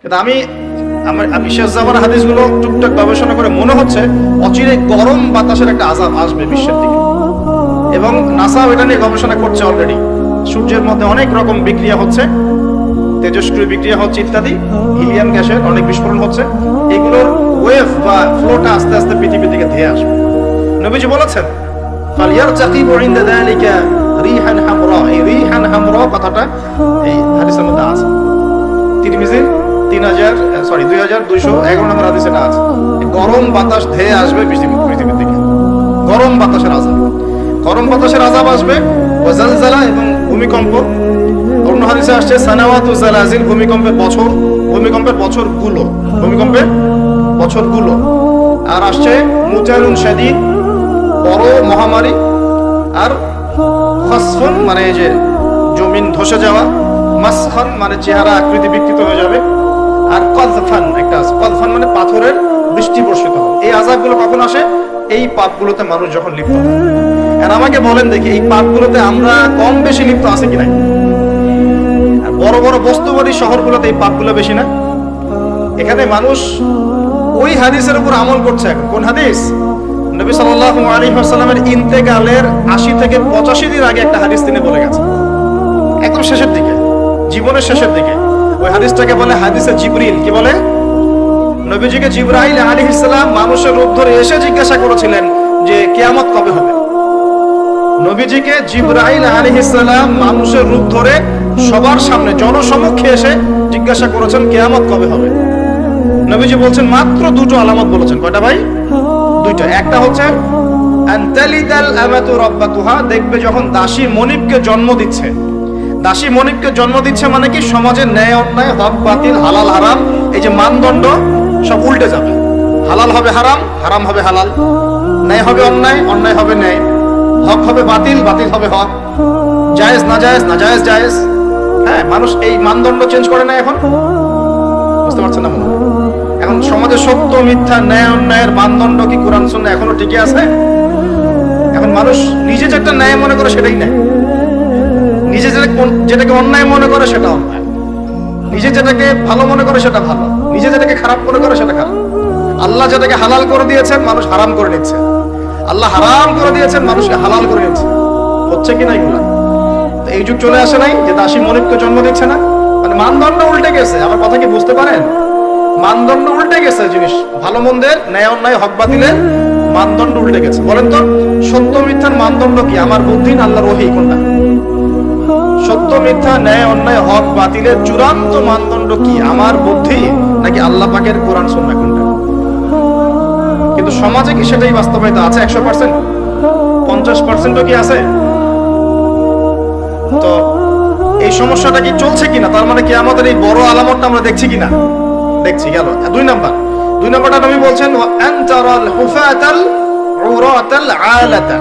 কিন্তু আমি শেষ জামানার হাদিসগুলো টুকটাক গবেষণা করে মনে হচ্ছে অচিরে গরম বাতাসের একটা আযাব আসবে বিশ্বের দিকে, এবং নাসাও এটা নিয়ে গবেষণা করছে অলরেডি। সূর্যের মধ্যে অনেক রকম বিক্রিয়া হচ্ছে, তেজস্ক্রিয় বিক্রিয়া হচ্ছে ইত্যাদি, হিলিয়াম গ্যাসের অনেক বিস্ফোরণ হচ্ছে। এগুলোর ওয়েভ বা ফ্লোটা আস্তে আস্তে পৃথিবীর দিকে ধেয়ে আসবে। নবীজি বলেছেন ফালিয়ারতাকিবু ইনদা যালিকা রিহান হামরা। এই রিহান হামরা কথাটা এই হাদিসের মধ্যে আছে, তিরমিজির 2211 নম্বর হাদিসে এটা আছে। গরম বাতাস ধেয়ে আসবে পৃথিবীর দিকে, গরম বাতাসের আযাব, গরম বাতাসের আযাব আসবে। ওয়া জালজালা, এবং ভূমিকম্প। অন্য হাদিসে আসছে সানাওয়াতু জালাজিল, ভূমিকম্পের বছরগুলো। আর আসছে মুতালুন শাদীদ, বড় মহামারী। আর খাসফুন মানে যে জমিন ধসে যাওয়া, মাসখান মানে চেহারা আকৃতি বিকৃত হয়ে যাবে। আর কযফান একটা আছে, কযফান মানে পাথরের বৃষ্টি বর্ষিত হবে। এই আযাবগুলো কখন আসে? এই পাপগুলোতে মানুষ যখন লিপ্ত হয়। আর আমাকে বলেন দেখি, এই পাপগুলোতে আমরা কম বেশি লিপ্ত আছে কিনা? আর বড় বড় বস্তুবাদী শহরগুলোতে এই পাপগুলো বেশি না? এখানে মানুষ ওই হাদিসের উপর আমল করছে। এখন কোন হাদিস? নবী সাল্লাল্লাহু আলাইহি ওয়াসাল্লামের ইন্তেকালের 80 থেকে 85 দিন আগে একটা হাদিস তিনি বলে গেছেন, একদম শেষের দিকে, জীবনের শেষের দিকে। ওই হাদিসটাকে বলে হাদিসে জিবরিল। কি বলে? নবীজিকে জিবরাইল আলাইহিস সালাম মানুষের রূপ ধরে এসে জিজ্ঞাসা করেছিলেন যে কিয়ামত কবে হবে। নবীজিকে জিবরাইল আলাইহিস সালাম মানুষের রূপ ধরে সবার সামনে জনসমক্ষে এসে জিজ্ঞাসা করেছেন কিয়ামত কবে হবে। নবীজি বলছেন মাত্র দুটো আলামত বলেছেন। কয়টা ভাই? দুইটা। একটা হচ্ছে আনতালিদাল আমাতু রাব্বাতুহা, দেখবে যখন দাসী মনিবকে জন্ম দিচ্ছে। দাসী মনিবকে জন্ম দিচ্ছে মানে কি? সমাজের ন্যায় অন্যায়, হক বাতিল, হালাল হারাম, এই যে মানদণ্ড সব উল্টে যাবে। হালাল হবে হারাম, হারাম হবে হালাল, ন্যায় হবে অন্যায়, অন্যায় হবে ন্যায়, হক হবে বাতিল, বাতিল হবে হক, জায়েজ নাজায়েজ, নাজায়েজ জায়েজ। হ্যাঁ, মানুষ এই মানদণ্ড চেঞ্জ করে না এখন। বুঝতে পারছেন না মনে হয়? এখন সমাজে সত্য মিথ্যা, ন্যায় অন্যায়ের মানদণ্ড কি কোরআন সুন্নাহ এখনো টিকে আছে? এখন মানুষ নিজে যেটা ন্যায় মনে করে সেটাই ন্যায়, নিজে যেটাকে অন্যায় মনে করে সেটা অন্যায়, নিজে যেটাকে ভালো মনে করে সেটা ভালো, নিজে যেটাকে খারাপ মনে করে সেটা খারাপ। আল্লাহ যেটাকে হালাল করে দিয়েছেন মানুষ হারাম করে নিচ্ছে, আল্লাহ হারাম করে দিয়েছেন মানুষকে হালাল করে নিচ্ছে। হচ্ছে কিনা এগুলা? এই যুগ চলে আসে নাই যে দাসী মনিবকে জন্ম দিচ্ছে না? মানে মানদণ্ড উল্টে গেছে। আমার কথা কি বুঝতে পারেন? মানদণ্ড উল্টে গেছে। জিনিস ভালো মন্দের, ন্যায় অন্যায়, হক বাতিলের মানদণ্ড উল্টে গেছে। বলেন তো সত্য মিথ্যার মানদণ্ড কি? আমার বুদ্ধি না আল্লাহর ওহী? কোনটা? সত্য মিথ্যা, ন্যায় অন্যায়, হক বাতিলের চূড়ান্ত মানদণ্ড কি? আমার বুদ্ধি নাকি আল্লাহ পাকের কোরআন সুন্নাহ? কোনটা? কিন্তু সমাজে কি সেটাই বাস্তবায়িত আছে? 100%? 50%ও কি আছে? তো এই সমস্যাটা কি চলছে কিনা? তার মানে কি আমাদের এই বড় আলামতটা আমরা দেখছি কিনা? দেখছি। গেল দুই নাম্বারটা নবী বলছেন আনতারাল হুফাতাল উরাতাল আলাতা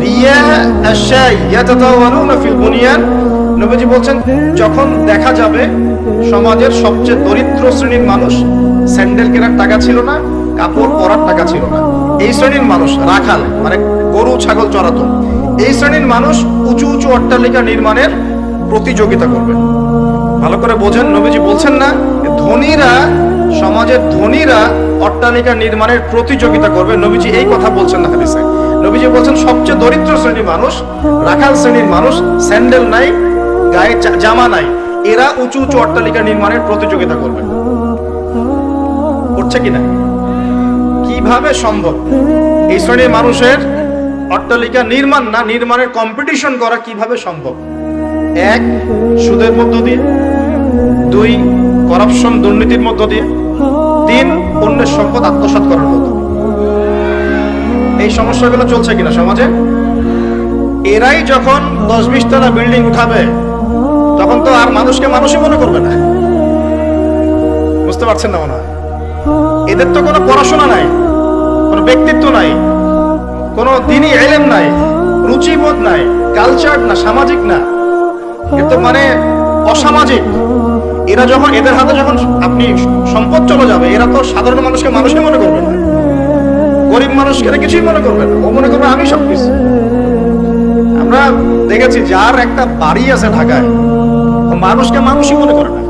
রিয়া আশাই ইয়াতাতাওয়ালুনা ফিল বুনিয়ান। নবীজি বলছেন যখন দেখা যাবে সমাজের সবচেয়ে দরিদ্র শ্রেণীর মানুষ, স্যান্ডেল কেনার টাকা ছিল না, কাপড় পরার টাকা ছিল না, এই শ্রেণীর মানুষ রাখাল মানে গরু ছাগল চড়াতো, এই শ্রেণীর মানুষ উঁচু উঁচু অট্টালিকা নির্মাণের প্রতিযোগিতা করবে। ভালো করে বোঝেন, নবীজি বলছেন না ধনীরা, সমাজের ধনীরা অট্টালিকা নির্মাণের প্রতিযোগিতা করবে। নবীজি এই কথা বলছেন না হাদিসে। নবীজি বলছেন সবচেয়ে দরিদ্র শ্রেণীর মানুষ, রাখাল শ্রেণীর মানুষ, স্যান্ডেল নাই, গায়ে জামা নাই, এরা উঁচু উঁচু অট্টালিকা নির্মাণের প্রতিযোগিতা করবে। করছে কিনা? কিভাবে সম্ভব এই শ্রেণীর মানুষের অট্টালিকা নির্মাণ না, নির্মাণের কম্পিটিশন করা কিভাবে সম্ভব? 1, সুদের মধ্য দিয়ে, 2, করাপশন দুর্নীতির মধ্য দিয়ে, 3, অন্যের সম্পদ আত্মসাৎ করার মধ্য দিয়ে। এই সমস্যাগুলো চলছে কিনা সমাজে? এরাই যখন 10-20 তলা বিল্ডিং উঠাবে তখন তো আর মানুষকে মানুষই মনে করবে না। বুঝতে পারছেন না মনে হয়? এদের তো কোনো পড়াশোনা নাই, কোনো ব্যক্তিত্ব নাই, কোনো দ্বীনি ইলম নাই, রুচিবোধ নাই, কালচার না, সামাজিক না, এ তো মানে অসামাজিক। এরা যখন, এদের হাতে যখন আপনি সম্পদ চলে যাবে, এরা তো সাধারণ মানুষকে মানুষই মনে করবে না, গরিব মানুষকে এরা কিছুই মনে করবে না, ও মনে করবে আমি সবকিছু। আমরা দেখেছি যার একটা বাড়ি আছে ঢাকায়, মানুষকে মানুষই মনে করে না,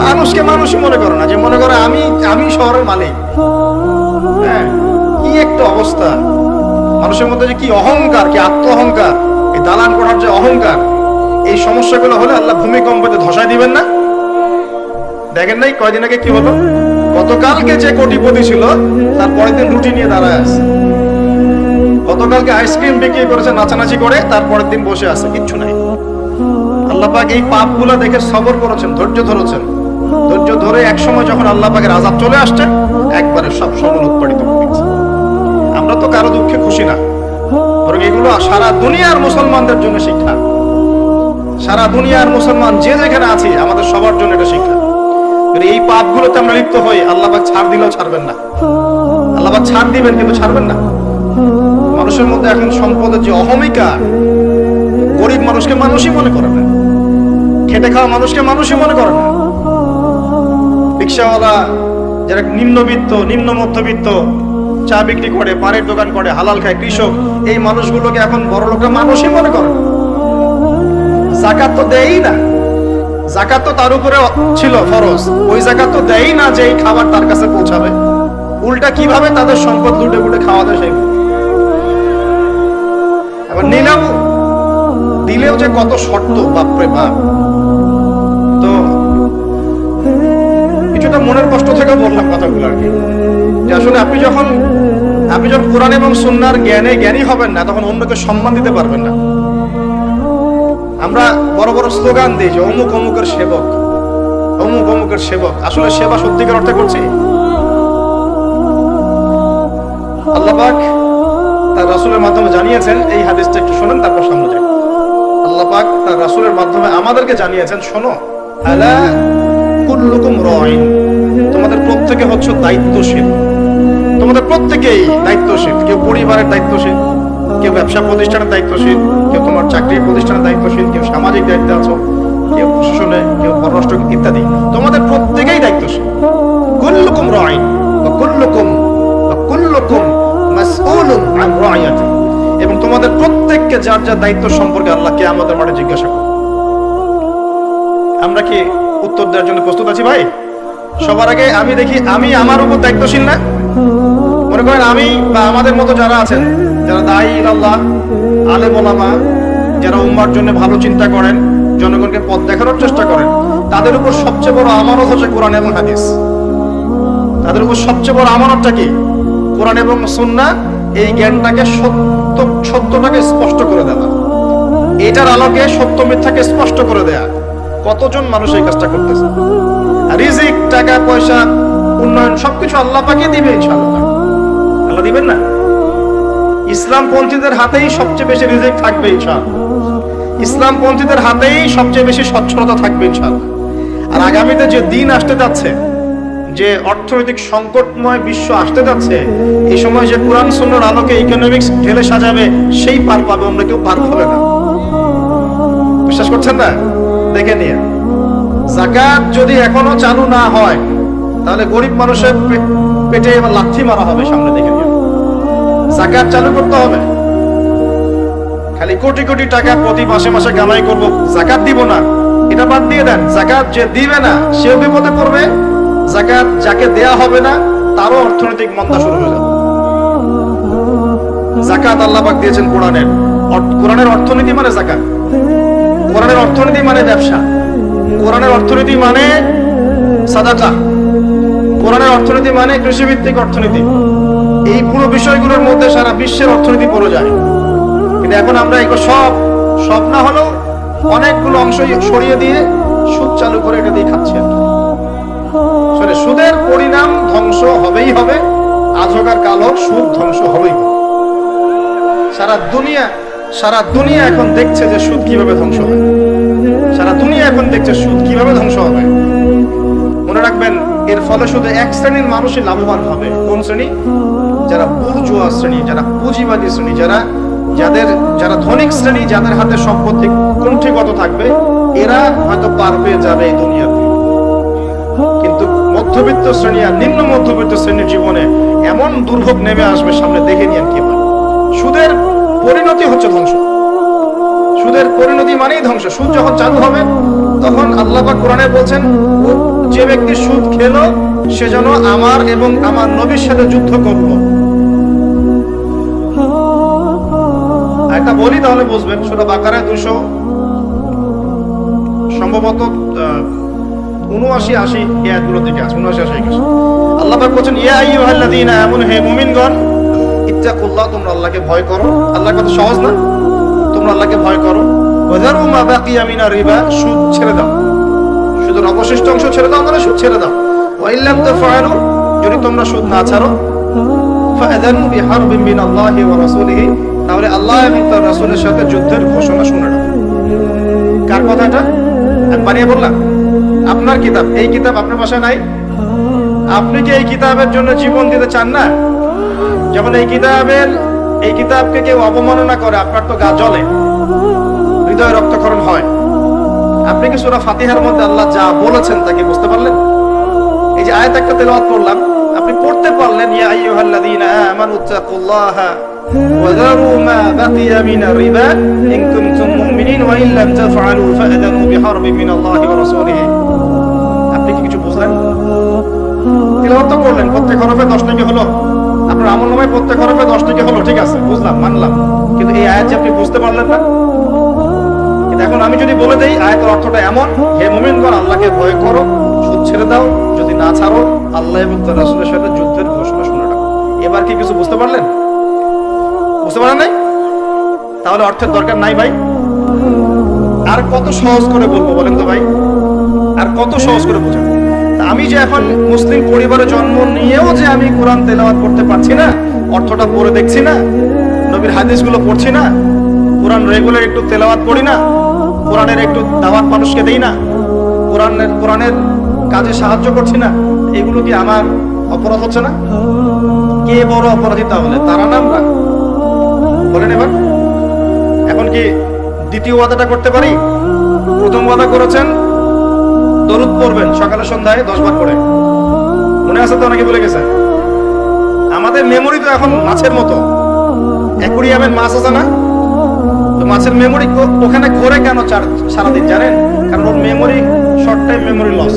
মানুষকে মানুষই মনে করে না, যে মনে করে আমি আমি শহরের মালিক। হ্যাঁ, কি একটা অবস্থা মানুষের মধ্যে, যে কি অহংকার, কি আত্ম অহংকার, এই দালান করার যে অহংকার, এই সমস্যাগুলো হলে আল্লাহ ভূমিকম্পতে ধসায় দিবেন না? দেখেন নাই কয়দিন আগে কি হলো? গতকালকে যে কোটিপতি ছিল তার পরের দিন রুটি নিয়ে দাঁড়ায় আছে। গতকালকে আইসক্রিম বিক্রি করেছে নাচানাচি করে, তারপরের দিন বসে আছে, কিচ্ছু নাই। আল্লাহ পাক এই পাপগুলো দেখে সবর করেছেন, ধৈর্য ধরেছেন। ধৈর্য ধরে এক সময় যখন আল্লাহ পাকের আযাব চলে আসছে, একবারে সব সমল উৎপাদিত করে দিচ্ছে। আমরা তো কারো দুঃখে খুশি না, বরং এগুলো সারা দুনিয়ার মুসলমানদের জন্য শিক্ষা। সারা দুনিয়ার মুসলমান যে যেখানে আছি, আমাদের সবার জন্য এটা শিক্ষা। যদি এই পাপগুলোতে আমরা লিপ্ত হই, আল্লাহ পাক ছাড় দিলেও ছাড়বেন না। আল্লাহ পাক ছাড় দিবেন কিন্তু ছাড়বেন না। মানুষের মধ্যে এখন সম্পদের যে অহমিকা, গরিব মানুষকে মানুষই মনে করে না, খেটে খাওয়া মানুষকে মানুষই মনে করে না। রিক্সাওয়ালা, যারা নিম্নবিত্ত, নিম্ন মধ্যবিত্ত, চা বিক্রি করে, পানের দোকান করে, হালাল খায়, কৃষক, এই মানুষগুলোকে এখন বড় লোকরা মানুষই মনে করে না। যাকাত তো দেয়ই না, যাকাত তো তার উপরে ছিল ফরজ, ওই যাকাত তো দেয়ই না যে এই খাবার তার কাছে পৌঁছাবে। উল্টা কিভাবে তাদের সম্পদ লুটে লুটে খাওয়া দেয় সেই। আবার নিলাম দিলেও যে কত শর্ত, বাপরে বাপ। তো কিছুটা মনের কষ্ট থেকে বললাম কথাগুলো আর কি, যে আসলে আপনি যখন কোরআন এবং সুন্নাহর জ্ঞানী হবেন না, তখন অন্যকে সম্মান দিতে পারবেন না। আমরা বড় বড় স্লোগান দিই যে অমুক অমুকের সেবক, অমুক অমুকের সেবক। আসলে সেবা সত্যিকার অর্থে করছি? আল্লাহ পাক তার রাসূলের মাধ্যমে জানিয়েছেন, এই হাদিসটা একটু শুনেন তারপর সামনে যাই। আল্লাহ পাক তার রাসূলের মাধ্যমে আমাদেরকে জানিয়েছেন, শোনো, আলা কুল্লুকুম রাইন, তোমাদের প্রত্যেকে হচ্ছে দায়িত্বশীল। তোমাদের প্রত্যেকেই দায়িত্বশীল। কেউ পরিবারের দায়িত্বশীল, কেউ ব্যবসা প্রতিষ্ঠানের দায়িত্বশীল, কেউ তোমার চাকরি প্রতিষ্ঠানের দায়িত্বশীল, কেউ সামাজিক দায়িত্বে আছো, কেউ প্রশাসনে, কেউ পররাষ্ট্র ইত্যাদি। তোমাদের প্রত্যেকেই দায়িত্বশীল। কুল্লুকুম রাইন ওয়া কুল্লুকুম মাসউলুন আন রাইয়াতি, এবং তোমাদের প্রত্যেককে যার যার দায়িত্ব সম্পর্কে আল্লাহ কিয়ামতের মাঠে জিজ্ঞাসা করবে। আমরা কি উত্তর দেওয়ার জন্য প্রস্তুত আছি ভাই? সবার আগে আমি দেখি, আমি আমার উপর দায়িত্বশীল না? মনে করেন আমি বা আমাদের মতো যারা আছেন, যারা দায়ী আল্লাহ, আলেম ওলামা, যারা উম্মার জন্য ভালো চিন্তা করেন, জনগণকে পথ দেখানোর চেষ্টা করেন, তাদের উপর সবচেয়ে বড় আমানত হচ্ছে কোরআন এবং হাদিস। তাদের উপর সবচেয়ে বড় আমানতটা কি? কোরআন এবং সুন্নাহ, এই জ্ঞানটাকে সত্যটাকে স্পষ্ট করে দেওয়া, এটার আলোকে সত্য মিথ্যাকে স্পষ্ট করে দেয়া। কতজন মানুষ এই কাজটা করতেছে? রিজিক, টাকা পয়সা, উন্নয়ন সবকিছু আল্লাহ পাকে দিবে ইনশাআল্লাহ। আল্লাহ দিবেন না? ইসলাম পন্থীদের হাতেই সবচেয়ে বেশি রিজিক থাকবে ইনশাআল্লাহ। ইসলাম পন্থীদের হাতেই সবচেয়ে বেশি সচ্ছলতা থাকবে ইনশাআল্লাহ। আর আগামীতে যে দিন আসতে যাচ্ছে, যে অর্থনৈতিক সংকটময় বিশ্ব আসতে যাচ্ছে, এই সময় যে কোরআন সুন্নাহর আলোকে ইকোনমিক্স ঢেলে সাজাবে, সেই পার পাবে, অন্য কেউ পার পাবে না। বিশ্বাস করছেন না? দেখে নিয়ে, যাকাত যদি এখনো চালু না হয়, তাহলে গরিব মানুষের পেটে এবার লাথি মারা হবে সামনে। দেখে নিয়ে, যাকাত চালু করতে হবে। খালি কোটি কোটি টাকা প্রতি মাসে মাসে কামাই করব, যাকাত দিব না, এটা বাদ দিয়ে দেন। যাকাত যে দিবে না সেও বিপদে পড়বে, যাকাত যাকে দেয়া হবে না তারও অর্থনৈতিক মন্দা শুরু হয়ে যাবে। যাকাত আল্লাহ পাক দিয়েছেন কোরআনের অর্থনীতি মানে যাকাত। কোরআনের অর্থনীতি মানে ব্যবসা, কোরআনের অর্থনীতি মানে সাদাকা, কোরআনের অর্থনীতি মানে কৃষিভিত্তিক অর্থনীতি। এই পুরো বিষয়গুলোর মধ্যে সারা বিশ্বের অর্থনীতি পড়ে যায়। কিন্তু এখন আমরা এগুলো সব না হলেও অনেকগুলো অংশ সরিয়ে দিয়ে সুদ চালু করে এটা দিয়ে খাচ্ছি। সুদের পরিণাম ধ্বংস হবেই হবে, আজ হোক আর কাল হোক, সুদ ধ্বংস হবেই। সারা দুনিয়া এখন দেখছে যে সুদ কিভাবে ধ্বংস হয়। সারা দুনিয়া এখন দেখছে সুদ কিভাবে ধ্বংস হবে। মনে রাখবেন, এর ফলে শুধু এক শ্রেণীর মানুষই লাভবান হবে। কোন শ্রেণী? যারা বুর্জোয়া শ্রেণী, যারা পুঁজিবাদী শ্রেণী, যারা ধনিক শ্রেণী, যাদের হাতে সম্পত্তি কুণ্ঠিগত থাকবে, এরা হয়তো পার পেয়ে যাবে এই দুনিয়াতে। কিন্তু মধ্যবিত্ত শ্রেণী আর নিম্ন মধ্যবিত্ত শ্রেণীর জীবনে এমন দুর্ভোগ নেমে আসবে সামনে, দেখে নিন কি হয়। সুদের পরিণতি হচ্ছে ধ্বংস। সুদের পরিণতি মানেই ধ্বংস। সুদ যখন চালু হবে, তখন আল্লাহ পাক কোরআনে বলছেন, যে ব্যক্তি সুদ খেলো সে যেন আমার এবং আমার নবীর সাথে যুদ্ধ করলো। একটা বলি তাহলে বুঝবেন। সূরা বাকারায় 200 সম্ভবত 79-80 এই আয়াতগুলো থেকে আছে, 79-81। আল্লাহ পাক বলেন, ইয়া আইয়ুহাল্লাযীনা আমানু, হে মুমিনগণ, ইত্তাকুল্লাহ, তোমরা আল্লাহকে ভয় করো। আল্লাহর কথা সহজ না? তোমরা আল্লাহকে ভয় করো। ওয়াযারু মা বাকিয়া মিনার রিবা, সুদ ছেড়ে দাও, সুদের অবশিষ্ট অংশ ছেড়ে দাও, মানে সুদ ছেড়ে দাও। ওয়া ইল্লাম তাফআলু, যদি তোমরা সুদ না ছাড়ো, ফাআযানু বিহারবিন মিনাল্লাহি ওয়া রাসূলিহি, তাহলে আল্লাহ এবং তার রাসূলের সাথে যুদ্ধের ঘোষণা শুনে নাও। কার কথা এটা? আমি বানিয়ে বললাম? আপনার কিতাব, এই কিতাব আপনার বাসায় নাই? আপনি কি এই কিতাবের জন্য জীবন দিতে চান না? যখন এই কিতাবকে কেউ অবমাননা করে, আপনার তো গা জ্বলে, হৃদয় রক্তক্ষরণ হয়। আপনি কি সূরা ফাতিহার মধ্যে আল্লাহ যা বলেছেন তাকে বুঝতে পারলেন? এই যে আয়াত একটা তেলাওয়াত করলাম, আপনি পড়তে পারলেন, ইয়া আইয়ুহাল্লাযীনা আমানু তাকুল্লাহা ওয়া যারু মা বাকিয়া মিনার রিবা ইন কুনতুম মুমিনিন ওয়া ইন লাম তাফআলু ফাআযানু বিহারবিন মিনাল্লাহি ওয়া রাসূলিহি। আপনি কি কিছু বুঝলেন? তেলাওয়াত করলেন, প্রত্যেক হরফে 10 নেকি হলো, আপনার আমলনামায় প্রত্যেক হরফে 10 নেকি হলো, ঠিক আছে, বুঝলাম, মানলাম। কিন্তু এই আয়াত যে আপনি বুঝতে পারলেন না। এখন আমি যদি বলে দেই আয়াতের অর্থটা এমন, হে মুমিনগণ, আল্লাহকে ভয় করো, সুদ ছেড়ে দাও, যদি না ছাড়ো আল্লাহ এবং তার রাসূলের সাথে যুদ্ধের ঘোষণা শুনে নাও। এবার কি কিছু বুঝতে পারলেন? বুঝতে পারেন নাই? তাহলে অর্থের দরকার নাই ভাই। আর কত সহজ করে বলবো বলেন তো ভাই? আর কত সহজ করে বোঝাবো? আমি যে এখন মুসলিম পরিবারে জন্ম নিয়েও যে আমি কোরআন তেলাওয়াত করতে পারছি না, অর্থটা পড়ে দেখছি না, নবীর হাদিসগুলো পড়ছি না, কোরআন রেগুলার একটু তেলাওয়াত করি না, কোরআনের একটু দাওয়াত মানুষকে দেই না, কোরআনের কাজে সাহায্য করছি না, এগুলো কি আমার অপরাধ হচ্ছে না? কে বড় অপরাধী তাহলে? তারা না আমরা? বলেন এবার। এখন কি দ্বিতীয় ওয়াদাটা করতে পারি? প্রথম ওয়াদা করেছেন দরুদ পড়বেন সকালে সন্ধ্যায় 10 বার করে, মনে আছে তো? নাকি ভুলে গেছেন? আমাদের মেমোরি তো এখন মাছের মতো। অ্যাকুরিয়ামের মাছ আছে না? তো মাছের মেমোরি ওখানে ঘোরে কেন সারাদিন জানেন? কারণ ওর memory short time memory loss,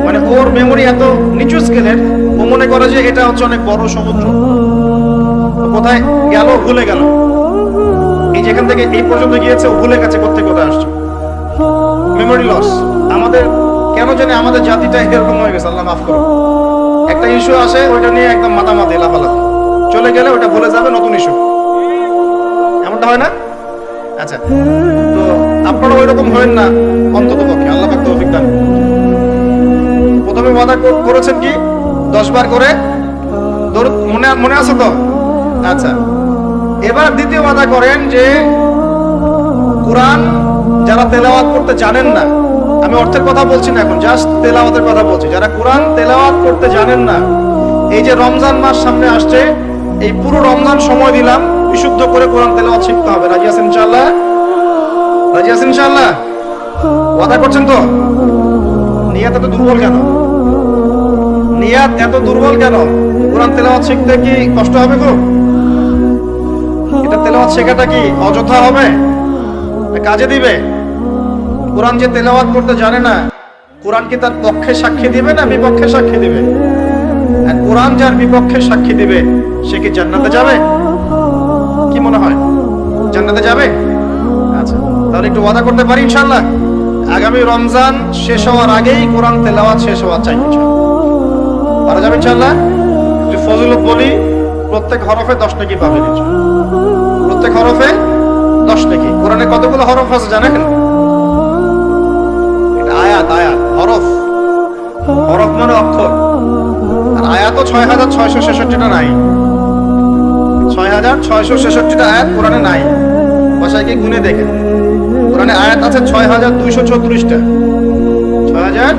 মানে ওর মেমোরি এত নিচু স্কেলের, ও মনে করে যে এটা হচ্ছে অনেক বড় সমুদ্র, কোথায় গেল ভুলে গেল। এই যেখান থেকে এই পর্যন্ত গিয়েছে ও ভুলে গেছে কোথায় আসছে। Memory loss. আমাদের কেন জানি আমাদের জাতিটা এরকম হয়ে গেছে, আল্লাহ মাফ করো। একটা ইস্যু আসে, ওইটা নিয়ে একদম মাতামাতি লাফালাফি, চলে গেলে ওটা ভুলে যাবে, নতুন ইস্যু। এমনটা হয় না? আচ্ছা, তো আপনারা ওই রকম হবেন না অন্তত পক্ষে, আল্লাহ পাক তৌফিক দান। প্রথমে ওয়াদা করেছেন কি 10 বার করে দরুদ, মনে আছে তো? আচ্ছা, এবার দ্বিতীয় ওয়াদা করেন যে কোরআন যারা তেলাওয়াত করতে জানেন না, আমি অর্থের কথা বলছি না এখন, জাস্ট তেলাওয়াতের কথা বলছি, যারা কোরআন তেলাওয়াত করতে জানেন না, এই যে রমজান মাস সামনে আসছে, এই পুরো রমজান সময় দিলাম বিশুদ্ধ করে কোরআন তেলাওয়াত শিখতে হবে। রাজি আছেন ইনশাআল্লাহ? রাজি আছেন ইনশাআল্লাহ? ওয়াদা করছেন তো? নিয়াত এত দুর্বল কেন? নিয়াত এত দুর্বল কেন? কোরআন তেলাওয়াত শিখতে কি কষ্ট হবে খুব? এটা তেলাওয়াত শেখাটা কি অযথা হবে? কাজে দিবে? কোরআন যে তেলাওয়াত করতে জানে না, কোরআন কি তার পক্ষে সাক্ষী দিবে না বিপক্ষে সাক্ষী দিবে? আর কোরআন যার বিপক্ষে সাক্ষী দিবে সে কি জান্নাতে যাবে? কি মনে হয়, জান্নাতে যাবে? আচ্ছা, তাহলে একটু ওয়াদা করতে পারি ইনশাআল্লাহ আগামী রমজান শেষ হওয়ার আগেই কোরআন তেলাওয়াত শেষ হওয়া চাই, পারা যাবে ইনশাআল্লাহ? যে ফজিলত বলি, প্রত্যেক হরফে 10 নেকি পাবেন ইনশাআল্লাহ। প্রত্যেক হরফে 10 নেকি। কোরআনে কতগুলো হরফ আছে জানেন? এটা আয়াত, হরফ। হরফ মানে অক্ষর। আর আয়াত 6666টা নাই। 6666টা আয়াত কোরআনে নাই। বাসায় কি গুনে দেখেন, কোরআনে আয়াত আছে 6234টা। 6000